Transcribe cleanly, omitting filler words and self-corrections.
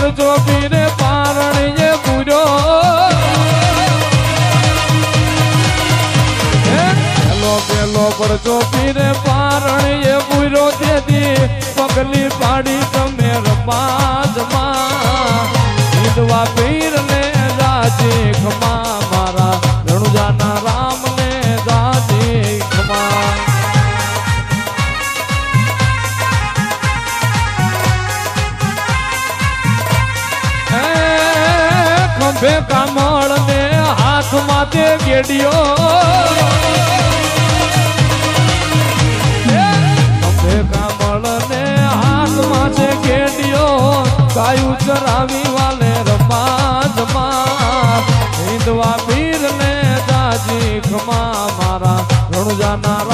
પરચો પીરે પારણીએ પૂરો પેલો પરચો પીરે પારણીએ પૂરો તેથી પગલી પાડી તમે રમાજમાં હિંદવા પીર ને રાજી ખમા મારા રણુજાના રામ ને રાજી ખમા ખંભે કામળ ને હાથમાં તે ગેડિયો ખંભે કામળ ને હાથમાં છે ગેડિયો ગાયું ચરાવી વાલે રમાજમાં હિંદવા પીર ને દાજી ખમા મારા રણુજાના